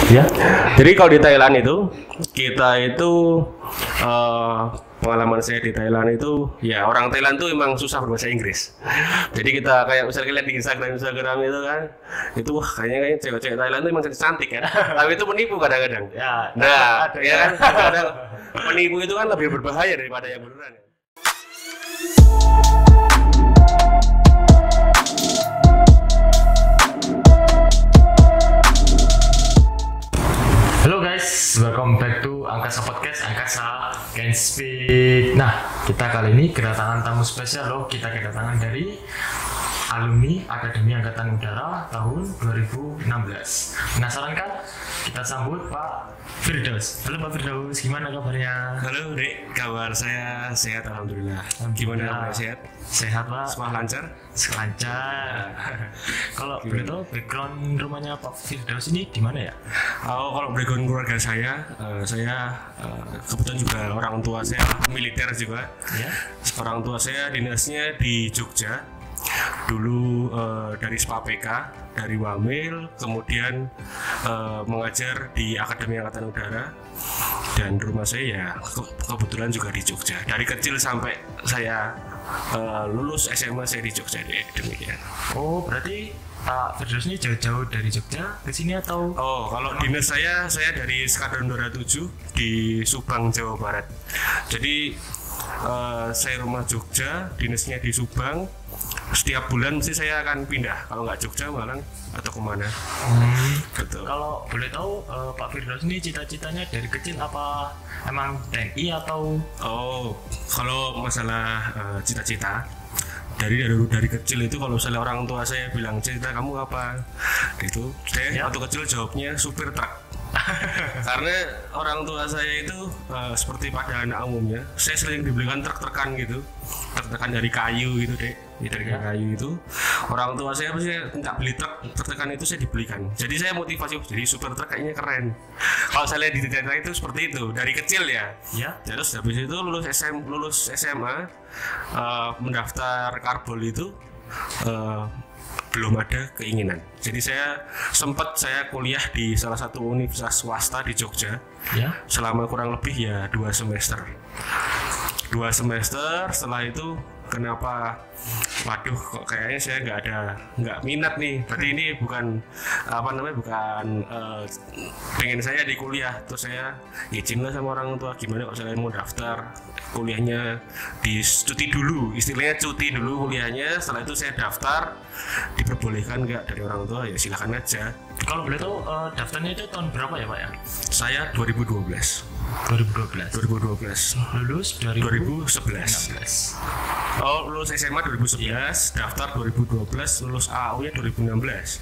Ya. Jadi kalau di Thailand itu kita itu pengalaman saya di Thailand itu ya orang Thailand tuh emang susah berbahasa Inggris. Jadi kita kayak misalnya lihat di Instagram itu kan, itu wah kayaknya cewek-cewek Thailand tuh emang cantik ya. Tapi itu menipu kadang-kadang. Ya. Nah, ya kan kadang penipu itu kan lebih berbahaya daripada yang beneran. Halo guys, welcome back to Angkasa Podcast, Angkasa Can Speak. Nah, kita kali ini kedatangan tamu spesial loh. Kita kedatangan dari alumni Akademi Angkatan Udara tahun 2016. Penasaran kan? Kita sambut Pak Firdaus. Halo Pak Firdaus, gimana kabarnya? Halo Dek, kabar saya sehat alhamdulillah. Gimana kabarnya sehat? Sehat Pak. Semua lancar? Lancar. Kalau boleh tahu background rumahnya Pak Firdaus ini di mana ya? Kalau background keluarga saya kebetulan juga orang tua saya militer juga. Ya. Orang tua saya dinasnya di Jogja. Dulu dari SPAPK, dari Wamil, kemudian mengajar di Akademi Angkatan Udara, dan rumah saya ya kebetulan juga di Jogja. Dari kecil sampai saya lulus SMA saya di Jogja, demikian. Oh, berarti Pak Firdaus ini jauh-jauh dari Jogja ke sini atau? Oh, kalau dinas saya dari Skadron 207 di Subang, Jawa Barat. Jadi saya rumah Jogja, dinasnya di Subang. Setiap bulan mesti saya akan pindah, kalau nggak Jogja Malang atau kemana. Betul. Kalau boleh tahu Pak Firdaus ini cita-citanya dari kecil apa emang TNI atau? Oh, kalau masalah cita-cita dari kecil itu, kalau misalnya orang tua saya bilang cita kamu apa, gitu saya waktu kecil jawabnya supir truk. Karena orang tua saya itu seperti pada anak umumnya, saya sering dibelikan truk-trukan gitu, truk-trukan dari kayu gitu deh, dari kayu itu. Orang tua saya pasti minta beli truk-trukan itu, saya dibelikan. Jadi saya motivasi, jadi supir truk kayaknya keren. Kalau saya lihat di cerita itu seperti itu dari kecil ya. Ya. Terus habis itu lulus SMA, mendaftar Karbol itu. Belum ada keinginan. Jadi saya kuliah di salah satu universitas swasta di Jogja. Ya. Selama kurang lebih ya 2 semester. 2 semester setelah itu kenapa waduh kok kayaknya saya nggak minat nih. Berarti ini bukan pengen saya di kuliah. Terus saya izin lah sama orang tua, gimana kalau saya mau daftar kuliahnya cuti dulu, istilahnya cuti dulu kuliahnya. Setelah itu saya daftar, diperbolehkan nggak dari orang tua, ya silakan aja. Kalau boleh tahu daftarnya itu tahun berapa ya Pak ya? Saya 2012. 2012. Lulus 2011. Oh, lulus SMA 2011, daftar 2012, lulus AU nya 2016.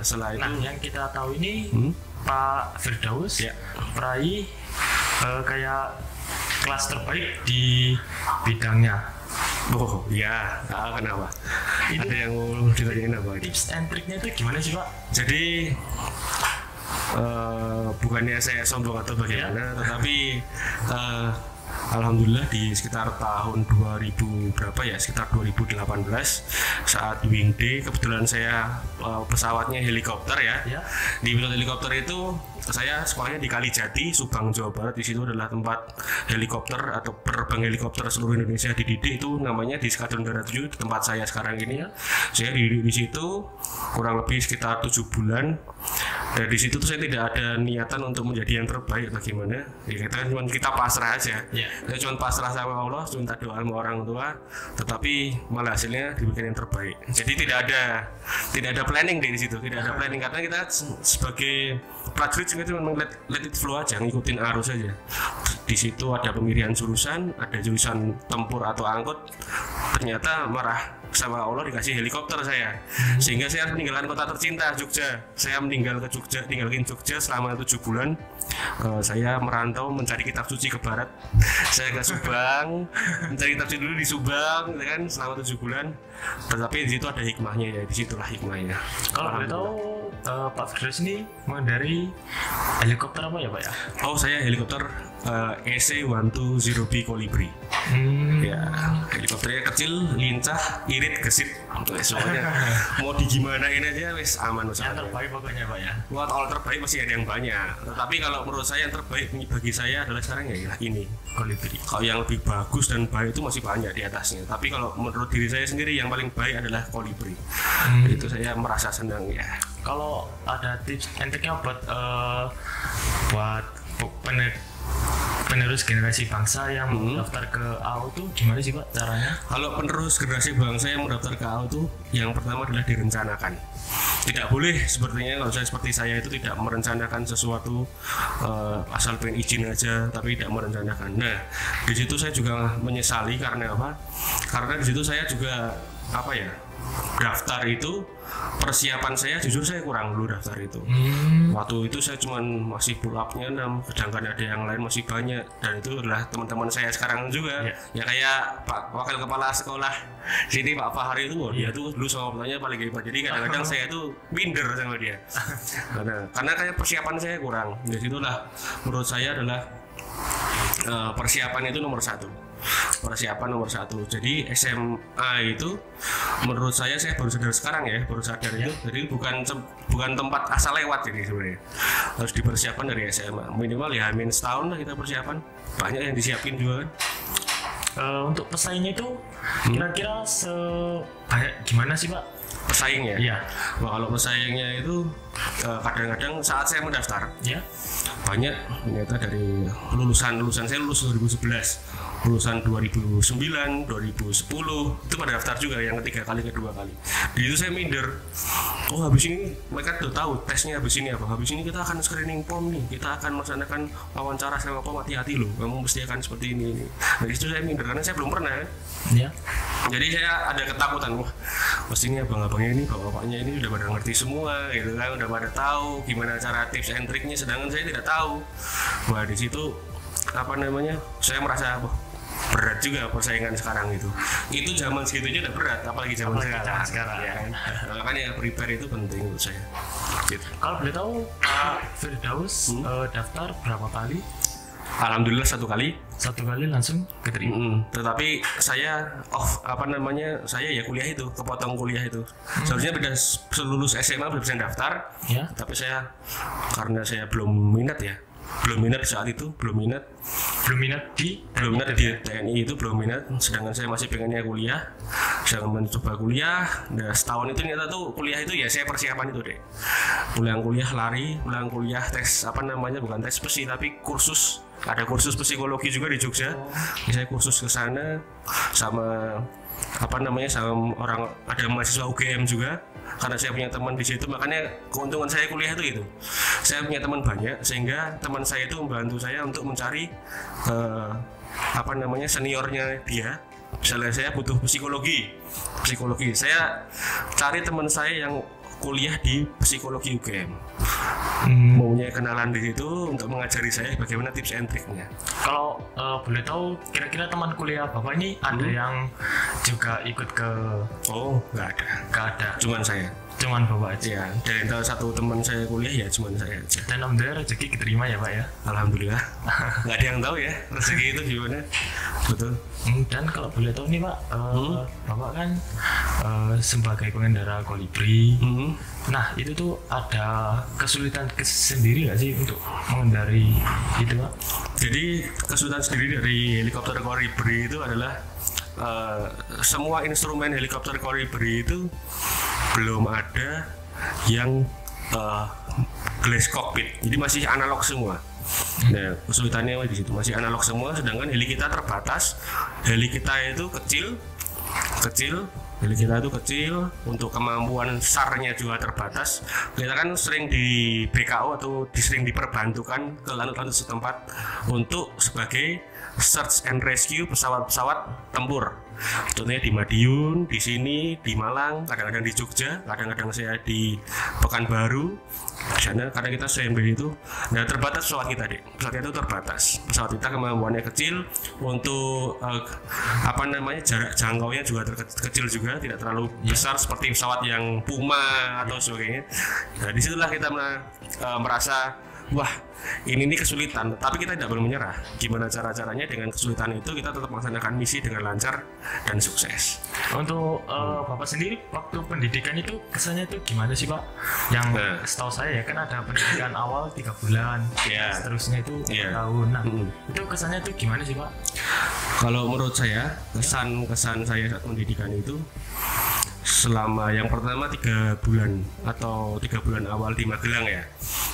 Setelah itu, yang kita tahu ini Pak Firdaus peraih kayak kelas terbaik di bidangnya. Oh ya, kenapa? Ada yang mau ditanyain apa? Tips and triknya itu gimana sih Pak? Jadi bukannya saya sombong atau bagaimana, tetapi alhamdulillah di sekitar tahun 2000 berapa ya, sekitar 2018 saat Wingday, kebetulan saya pesawatnya helikopter ya. Di pilot helikopter itu saya sekolahnya di Kalijati, Subang, Jawa Barat. Di situ adalah tempat helikopter atau penerbang helikopter seluruh Indonesia dididik, itu namanya di Skadron 207, tempat saya sekarang ini. Saya dididik di situ kurang lebih sekitar 7 bulan. Dan di situ tuh saya tidak ada niatan untuk menjadi yang terbaik bagaimana. Ya kita pasrah aja. Saya cuma pasrah sama Allah, cuma doa sama orang tua, tetapi malah hasilnya dibikin yang terbaik. Jadi tidak ada planning di situ, tidak ada planning, karena kita sebagai prajurit kita cuma let it flow aja, ngikutin arus aja. Di situ ada pemilihan jurusan, ada jurusan tempur atau angkut. Ternyata marah sama Allah dikasih helikopter saya, sehingga saya meninggalkan kota tercinta Jogja. Saya tinggalin Jogja selama 7 bulan. Saya merantau mencari kitab suci ke barat. Saya ke Subang, mencari kitab suci dulu di Subang, kan, selama 7 bulan. Tetapi di situ ada hikmahnya ya, disitulah hikmahnya. Kalau boleh tahu Pak Firdaus ini dari Helikopter apa ya Pak ya? Oh, saya helikopter EC-120B Colibri. Ya, helikopternya kecil, lincah, irit, gesit. Soalnya mau digimanain aja wis aman Yang terbaik pokoknya Pak ya. Wah, kalau terbaik masih ada yang banyak. Tetapi kalau menurut saya yang terbaik bagi saya adalah sekarang ya ini Colibri. Kalau yang lebih bagus dan baik itu masih banyak di atasnya. Tapi kalau menurut diri saya sendiri yang paling baik adalah Colibri. Itu saya merasa senang ya. Kalau ada tips and triknya buat penerus generasi bangsa yang mendaftar ke AU itu gimana sih Pak caranya? Kalau penerus generasi bangsa yang mendaftar ke AU itu yang pertama adalah direncanakan. Tidak boleh sepertinya kalau seperti saya itu tidak merencanakan sesuatu asal pengen izin aja tapi tidak merencanakan. Nah, di situ saya juga menyesali karena apa? Karena di situ saya juga daftar itu persiapan saya jujur saya kurang dulu daftar itu. Waktu itu saya cuman masih pull up-nya 6, sedangkan ada yang lain masih banyak, dan itu adalah teman-teman saya sekarang juga. Ya kayak Pak Wakil Kepala Sekolah sini Pak Fahri itu, dia tuh dulu sama pertanyaan paling hebat. Jadi kadang-kadang saya tuh minder sama dia. Karena kayak persiapan saya kurang. Dari situlah menurut saya adalah persiapan itu nomor satu. Jadi SMA itu menurut saya baru sadar sekarang ya, itu jadi bukan tempat asal lewat ini sebenarnya. Harus dipersiapkan dari SMA minimal ya hamin setahun lah kita persiapan, banyak yang disiapin juga kan. Untuk pesaingnya itu kira-kira sebanyak gimana sih Pak? Pesaingnya? Iya. Nah, kalau pesaingnya itu kadang-kadang saat saya mendaftar banyak ternyata dari lulusan saya lulus 2011, lulusan 2009, 2010 itu pada daftar juga yang kedua kali. Di itu saya minder. Oh, habis ini mereka udah tahu tesnya habis ini apa. Habis ini kita akan screening POM nih. Kita akan melaksanakan wawancara sama POM, hati-hati loh. Kamu mesti akan seperti ini. Nah, itu saya minder karena saya belum pernah. Ya. Jadi saya ada ketakutan, wah pastinya abang-abangnya ini, bapak-bapaknya ini udah pada ngerti semua gitu kan, udah pada tahu gimana cara tips and triknya, sedangkan saya tidak tahu. Wah, di situ saya merasa berat juga persaingan sekarang itu zaman segitunya udah berat, apalagi zaman sekarang ya kan. Makanya prepare itu penting menurut saya gitu. Kalau boleh tahu Pak Firdaus daftar berapa kali? Alhamdulillah satu kali langsung keterima. Tetapi saya saya ya kuliah itu kepotong kuliah itu. Seharusnya beda lulus SMA belum bisa daftar ya. Tapi karena saya belum minat saat itu, belum minat di TNI itu, sedangkan saya masih pengennya kuliah, sedang mencoba kuliah. Nah, setahun itu ternyata tuh kuliah itu ya saya persiapan itu deh, pulang kuliah tes bukan tes spesi tapi kursus, ada kursus psikologi juga di Jogja. Saya kursus ke sana sama sama orang, ada mahasiswa UGM juga, karena saya punya teman di situ. Makanya keuntungan saya kuliah itu saya punya teman banyak, sehingga teman saya itu membantu saya untuk mencari seniornya dia. Misalnya saya butuh psikologi, saya cari teman saya yang kuliah di psikologi UGM, maunya kenalan di situ untuk mengajari saya bagaimana tips and triknya. Kalau boleh tahu, kira-kira teman kuliah Bapak ini ada yang juga ikut ke? Oh, nggak ada. Cuman Bapak aja. Ya, dari satu teman saya kuliah ya cuman saya aja. Dan alhamdulillah rezeki keterima ya Pak ya. Alhamdulillah. Nggak ada yang tahu ya rezeki itu gimana. Betul. Dan kalau boleh tahu nih Pak, Bapak kan sebagai pengendara Colibri. Nah, itu tuh ada kesulitan sendiri nggak sih untuk mengendari itu Pak? Jadi kesulitan sendiri dari helikopter Colibri itu adalah semua instrumen helikopter Colibri itu belum ada yang glass cockpit, jadi masih analog semua. Nah, kesulitannya di situ masih analog semua, sedangkan heli kita terbatas. Heli kita itu kecil, untuk kemampuan SAR-nya juga terbatas. Kita kan sering di BKO atau sering diperbantukan ke lanut-lanut setempat untuk sebagai search and rescue pesawat-pesawat tempur. Contohnya di Madiun, di sini, di Malang, kadang-kadang di Jogja, kadang-kadang saya di Pekanbaru. Sana karena kita CMB itu, nah terbatas pesawat kita pesawat itu terbatas. Pesawat kita kemampuannya kecil, untuk jarak jangkaunya juga kecil juga, tidak terlalu besar seperti pesawat yang Puma atau sebagainya. Nah, disitulah kita merasa wah ini kesulitan, tapi kita tidak boleh menyerah. Gimana caranya dengan kesulitan itu kita tetap melaksanakan misi dengan lancar dan sukses. Untuk Bapak sendiri waktu pendidikan itu kesannya itu gimana sih Pak? Yang setahu saya ya kan ada pendidikan awal 3 bulan, seterusnya itu 4 tahun. Nah itu kesannya itu gimana sih Pak? Kalau menurut saya kesan saya saat pendidikan itu selama yang pertama 3 bulan atau 3 bulan awal di Magelang ya,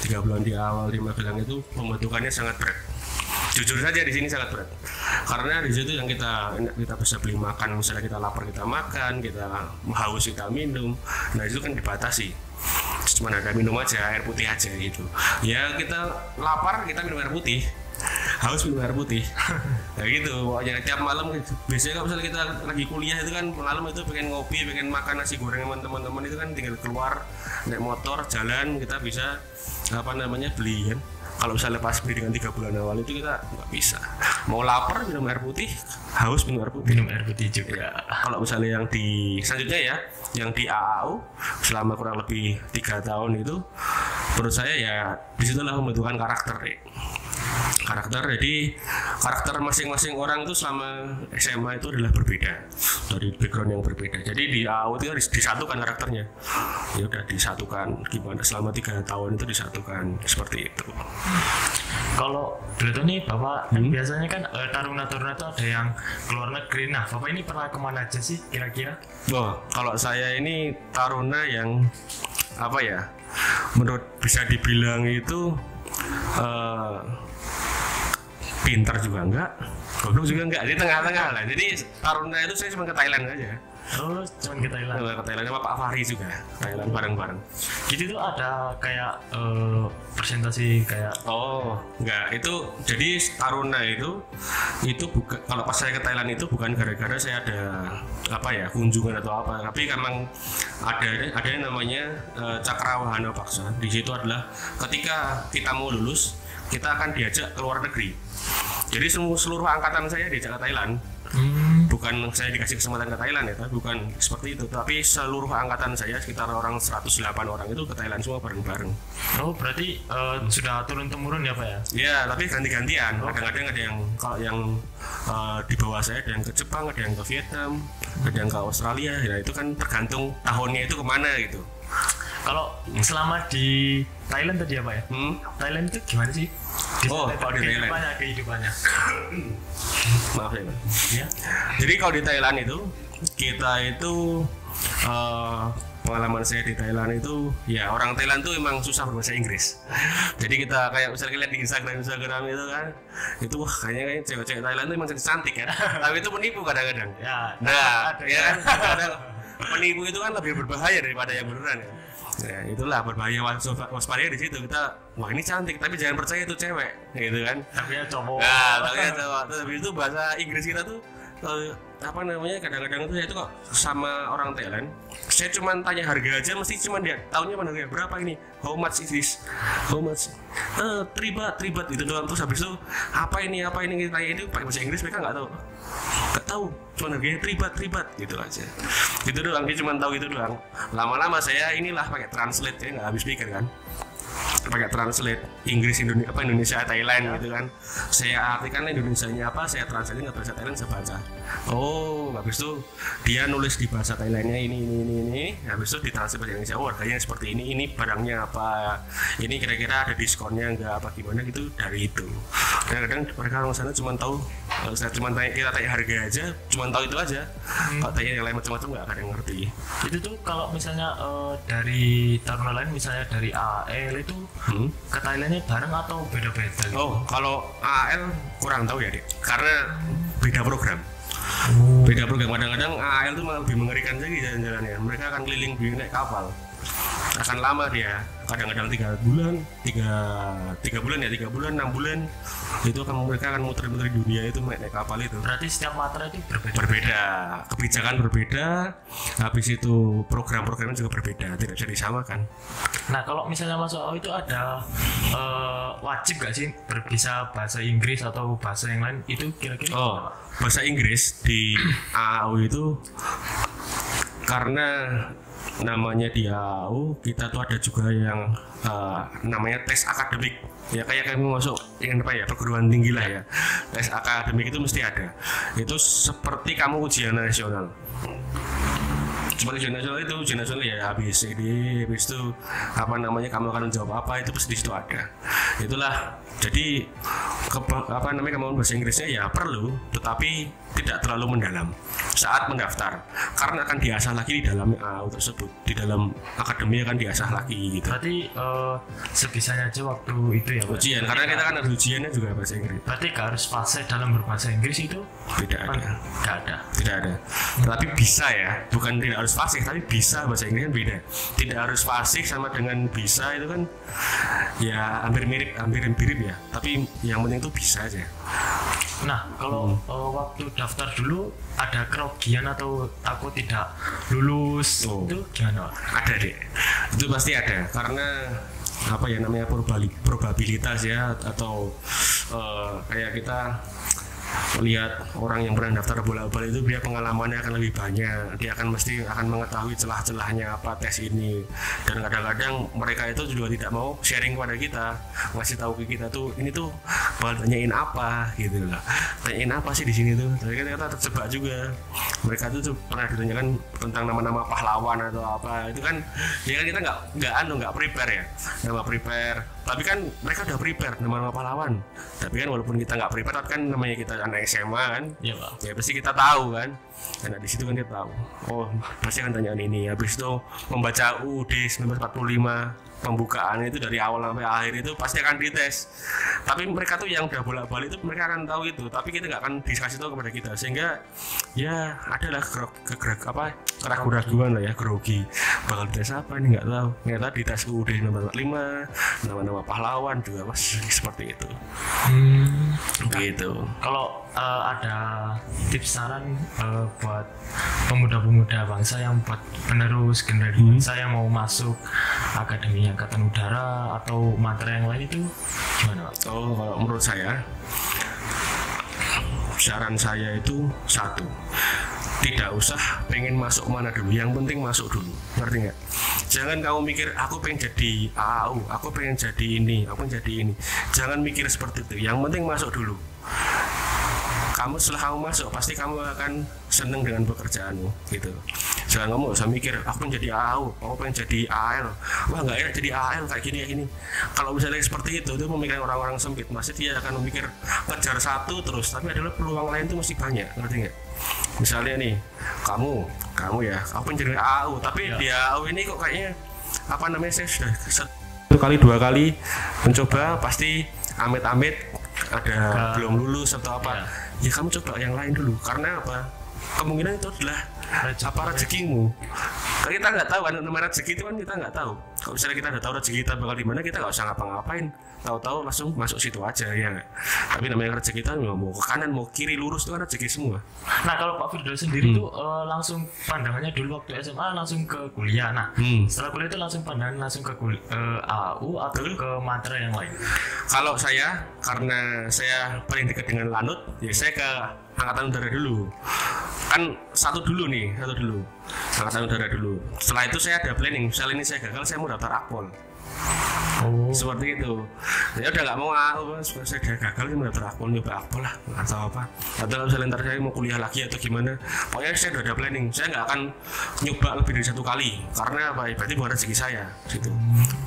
3 bulan di awal di Magelang itu pembentukannya sangat berat. Jujur saja di sini sangat berat, karena di situ yang kita bisa beli makan, misalnya kita lapar kita makan, kita haus kita minum, nah itu kan dibatasi, cuma ada minum aja, air putih aja gitu. Ya kita lapar kita minum air putih, haus minum air putih, nah gitu. Pokoknya tiap malam biasanya kalau misalnya kita lagi kuliah itu kan malam itu pengen ngopi, pengen makan nasi goreng sama teman-teman itu kan tinggal keluar naik motor jalan, kita bisa beli kan. Kalau misalnya pas pendidikan 3 bulan awal itu kita nggak bisa, mau lapar minum air putih, haus minum air putih juga. Kalau misalnya yang di selanjutnya ya, yang di AAU selama kurang lebih 3 tahun itu, menurut saya ya disitulah pembentukan karakter ya. Jadi karakter masing-masing orang itu selama SMA itu adalah berbeda, dari background yang berbeda. Jadi di AAU itu disatukan karakternya, ya udah disatukan gimana selama 3 tahun itu disatukan seperti itu. Kalau dulu tuh nih Bapak biasanya kan taruna-taruna itu ada yang keluar negeri. Nah Bapak ini pernah kemana aja sih kira-kira? Kalau saya ini taruna yang menurut bisa dibilang itu pintar juga enggak, goblok juga enggak, di tengah-tengah lah. Jadi taruna itu saya cuma ke Thailand aja. Oh, cuma ke Thailand. Ke Thailand sama Pak Fahri juga, Thailand bareng-bareng. Gitu tuh ada kayak presentasi kayak. Oh, enggak, itu jadi taruna itu bukan, kalau pas saya ke Thailand itu bukan gara-gara saya ada kunjungan atau apa, tapi memang ada yang namanya Cakrawahana Paksa. Di situ adalah ketika kita mau lulus kita akan diajak ke luar negeri. Jadi seluruh angkatan saya diajak ke Thailand. Bukan saya dikasih kesempatan ke Thailand ya, tapi bukan seperti itu. Tapi seluruh angkatan saya sekitar orang 108 orang itu ke Thailand semua bareng-bareng. Oh, berarti sudah turun-temurun ya Pak ya? Ya, tapi ganti-gantian. Kadang-kadang ada yang di bawah saya ada yang ke Jepang, ada yang ke Vietnam, ada yang ke Australia. Ya itu kan tergantung tahunnya itu kemana gitu. Kalau selama di Thailand tadi apa ya? Thailand itu gimana sih? Kalau di Thailand kehidupannya. Maaf ya. Jadi kalau di Thailand itu kita itu pengalaman saya di Thailand itu ya, orang Thailand tuh emang susah berbahasa Inggris. Jadi kita kayak misalnya lihat di Instagram itu kan, itu kayaknya cewek-cewek Thailand tuh emang cantik kan. Tapi itu menipu kadang-kadang. Ya. Nah, ya kan penipu itu kan lebih berbahaya daripada yang beneran ya. Ya itulah berbahaya, waspada di situ. Kita wah ini cantik tapi jangan percaya itu cewek gitu kan. Tapi ya cowok. Nah, tapi ya cowok. Terus itu bahasa Inggris kita tuh kadang-kadang tuh saya itu kok sama orang Thailand, saya cuma tanya harga aja mesti cuma dia tahunya harga berapa ini, how much is this, how much, tribat itu doang. Terus habis itu apa ini kita tanya itu pakai bahasa Inggris, mereka nggak tahu, cuma harganya tribat gitu aja. Itu doang, dia cuma tahu itu doang. Lama-lama saya inilah pakai translate, ya nggak habis pikir kan, pakai translate Inggris Indonesia Thailand gitu kan. Saya artikan Indonesianya apa, saya translate ke bahasa Thailand, saya baca. Oh, habis itu dia nulis di bahasa Thailandnya ini. Habis itu ditranslate bahasa Indonesia. Oh, harganya seperti ini barangnya apa, ini kira-kira ada diskonnya enggak apa gimana gitu. Dari itu kadang-kadang mereka orang sana cuma tahu, saya cuma kita tanya harga aja, cuma tahu itu aja. Kalau tanya yang lain macam-macam nggak ada yang ngerti. Itu tuh kalau misalnya dari taruna lain, misalnya dari AL itu ke Thailandnya bareng atau beda-beda gitu? Oh, kalau AL kurang tahu ya, Dek, karena beda program. Beda program. Kadang-kadang AL itu malah lebih mengerikan lagi jalan-jalannya. Mereka akan keliling naik kapal, akan lama dia, kadang-kadang 3 bulan, 6 bulan itu mereka akan muter-muter di dunia itu naik kapal itu. Berarti setiap matra itu berbeda, kebijakan berbeda, habis itu program-programnya juga berbeda, tidak bisa disamakan. Nah kalau misalnya masuk AAU itu ada wajib gak sih bisa bahasa Inggris atau bahasa yang lain itu kira-kira? Bahasa Inggris di AAU itu karena namanya di AU kita tuh ada juga yang namanya tes akademik ya, kayak kami masuk ingin apa ya, perguruan tinggi lah ya. Tes akademik itu mesti ada, itu seperti kamu ujian nasional. Seperti ujian nasional ya A, B, C, D, habis itu apa namanya kamu akan menjawab apa, itu pasti di situ ada. Itulah, jadi apa namanya kemampuan bahasa Inggrisnya ya perlu, tetapi tidak terlalu mendalam saat mendaftar, karena akan diasah lagi di dalam AU tersebut, di dalam akademi akan diasah lagi gitu. Berarti sebisanya aja waktu itu ya Pak? Ujian, karena kita kan ada ujiannya juga bahasa Inggris. Berarti gak harus fase dalam berbahasa Inggris itu? Tidak ada. Tidak ada. Tapi bisa ya, bukan tidak harus fasih, tapi bisa bahasa Inggris kan beda. Tidak harus fasih sama dengan bisa itu kan ya hampir mirip ya. Tapi yang penting itu bisa aja. Nah, kalau waktu daftar dulu ada kerugian atau takut tidak lulus itu gimana Pak? Ada deh, itu pasti ada, karena apa ya namanya probabilitas ya, atau kayak kita lihat orang yang pernah daftar bolak-balik itu dia pengalamannya akan lebih banyak, dia akan mengetahui celah-celahnya apa tes ini, dan kadang-kadang mereka itu juga tidak mau sharing kepada kita, ngasih tahu ke kita tuh ini tuh bakal tanyain apa gitu lah, tanyain apa sih di sini tuh. Jadi kita terjebak juga, mereka tuh pernah ditanyakan tentang nama-nama pahlawan atau apa, itu kan ya kan kita nggak prepare ya, nggak prepare, tapi kan mereka udah prepare nama-nama pahlawan, tapi kan walaupun kita nggak prepare, tapi kan namanya kita anak SMA kan, ya pasti kita tahu kan, karena di situ kan kita tahu, oh pasti akan tanyaan ini. Habis itu membaca UUD 1945 pembukaan itu dari awal sampai akhir itu pasti akan dites, tapi mereka tuh yang udah bolak-balik itu mereka akan tahu itu, tapi kita nggak akan dikasih tahu kepada kita, sehingga ya adalah keraguan-keraguan lah ya, grogi bakal dites apa ini nggak tahu. Ternyata di tes UUD 1945 nama-nama pahlawan juga masih seperti itu. Gitu. Kalau ada tips saran buat pemuda-pemuda bangsa yang buat penerus generasi bangsa yang mau masuk Akademi Angkatan Udara atau materi yang lain itu gimana Pak? Kalau menurut saya, saran saya itu satu, tidak usah pengen masuk mana dulu, yang penting masuk dulu, ngerti nggak? Jangan kamu mikir aku pengen jadi AAU, aku pengen jadi ini, aku pengen jadi ini. Jangan mikir seperti itu, yang penting masuk dulu. Kamu setelah kamu masuk pasti kamu akan seneng dengan pekerjaanmu gitu. Jangan kamu usah mikir aku pengen jadi AAU, aku pengen jadi AL, wah nggak enak jadi AL kayak gini. Kalau misalnya seperti itu pemikiran orang-orang sempit, masih dia akan memikir kejar satu terus, tapi adalah peluang lain itu masih banyak, ngerti nggak? Misalnya nih kamu ya, aku pengen jadi AAU, tapi di AAU ini kok kayaknya apa namanya, saya sudah dua kali mencoba, pasti amit-amit ada belum lulus atau apa. Ya kamu coba yang lain dulu, karena apa? Kemungkinan itu adalah rezekimu. Kalau kita nggak tahu kan nama rezeki itu kan kita nggak tahu. Kalau misalnya kita udah tahu rezeki kita bakal di mana, kita nggak usah ngapa-ngapain, tahu-tahu langsung masuk situ aja ya nggak. Tapi namanya rezeki kita mau ke kanan mau kiri lurus itu kan rezeki semua. Nah kalau Pak Firdaus sendiri tuh langsung pandangannya dulu waktu SMA langsung ke kuliah. Nah setelah kuliah itu langsung pandangan langsung ke AU atau ke materi yang lain? Kalau saya, karena saya paling dekat dengan Lanut, ya saya ke Angkatan Udara dulu. Kan satu dulu Angkatan Udara dulu. Setelah itu saya ada planning, misalnya ini saya gagal, saya mau daftar Akpol. Seperti itu. Ya udah nggak mau AU, saya udah gagal, saya mau daftar Akpol, nyoba Akpol lah, nggak tahu apa. Atau misalnya ntar saya mau kuliah lagi atau gimana, pokoknya saya udah ada planning. Saya nggak akan nyoba lebih dari satu kali, karena apa? Berarti bukan rezeki saya, gitu.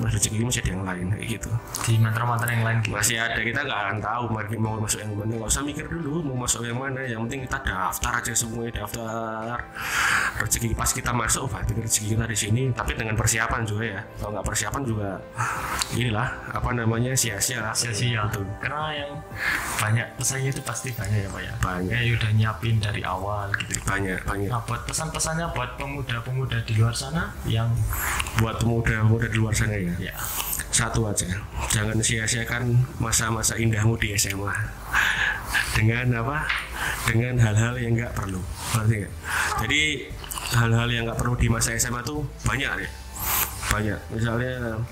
Rezeki ini masih ada yang lain, kayak gitu. Di materi-materi yang lain gitu. Masih ada, kita nggak akan tahu mau masuk yang mana, nggak usah mikir dulu mau masuk yang mana. Yang penting kita daftar aja semuanya, daftar. Rezeki pas kita masuk, berarti rezeki kita di sini. Tapi dengan persiapan juga ya. Kalau nggak persiapan juga inilah apa namanya sia-sia. Betul. Karena yang banyak pesannya itu pasti banyak ya Pak ya. Banyak. Kayak udah nyiapin dari awal gitu. Banyak. Nah buat pesan-pesannya buat pemuda-pemuda di luar sana yang buat pemuda-pemuda di luar sana ya. Satu aja, jangan sia-siakan masa-masa indahmu di SMA dengan hal-hal yang nggak perlu, ngerti nggak? Jadi hal-hal yang nggak perlu di masa SMA tuh banyak deh, banyak. Misalnya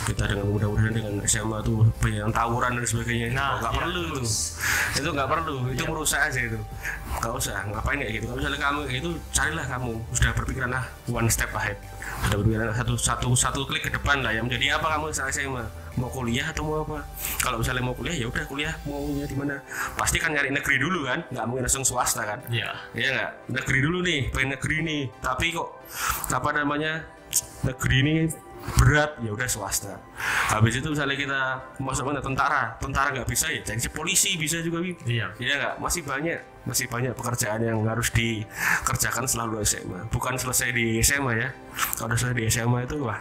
kita dengan mudah-mudahan dengan SMA tuh banyak yang tawuran dan sebagainya. Nah, nggak perlu itu nggak perlu, itu merusak aja itu. Nggak usah, ngapain ya gitu. Kalau misalnya kamu itu carilah kamu sudah berpikiran one step ahead, sudah berpikiran satu klik ke depan lah. Yang menjadi apa kamu saat SMA, mau kuliah atau mau apa? Kalau misalnya mau kuliah ya udah kuliah, maunya di mana? Pasti kan nyari negeri dulu kan, nggak mungkin langsung swasta kan? Iya nggak, negeri dulu nih, pengen negeri nih. Tapi kok apa namanya negeri ini berat, ya udah swasta. Habis itu misalnya kita masuk mana tentara nggak bisa ya jadi polisi bisa juga. Iya nggak, masih banyak pekerjaan yang harus dikerjakan selalu SMA, bukan selesai di SMA ya. Kalau udah selesai di SMA itu wah,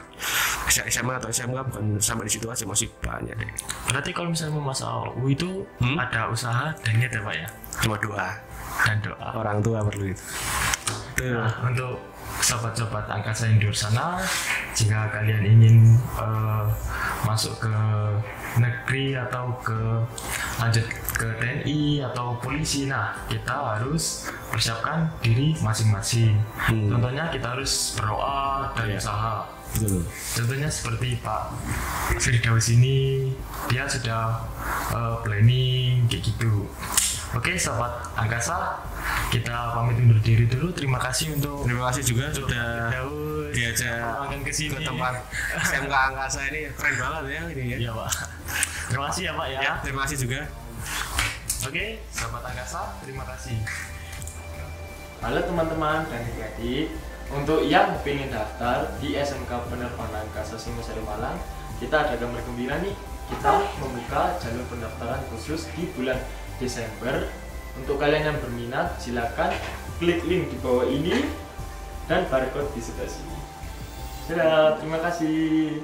SMA atau SMK bukan sampai di situ aja, masih banyak deh. Berarti kalau misalnya mau masuk AU itu ada usaha dan niat ya Pak ya? Cuma doa dan doa, orang tua perlu itu. Nah, untuk sobat-sobat angkasa yang di luar sana, jika kalian ingin masuk ke negeri atau lanjut ke TNI atau polisi, nah kita harus persiapkan diri masing-masing. Contohnya kita harus berdoa dan usaha. Betul. Contohnya seperti Pak Firdaus ini, dia sudah planning kayak gitu. Oke, sobat angkasa, kita pamit undur diri dulu. Terima kasih juga sudah diajak ke tempat SMK Angkasa ini, keren banget ya ini ya. Iya Pak. Terima kasih ya Pak ya. Ya, terima kasih juga. Oke, sobat angkasa, terima kasih. Halo teman-teman dan adik-adik, untuk yang ingin daftar di SMK Penerbangan Angkasa Singosari Malang, kita ada kabar gembira nih. Kita membuka jalur pendaftaran khusus di bulan Desember. Untuk kalian yang berminat, silakan klik link di bawah ini dan barcode di sebelah sini. Dadah, terima kasih.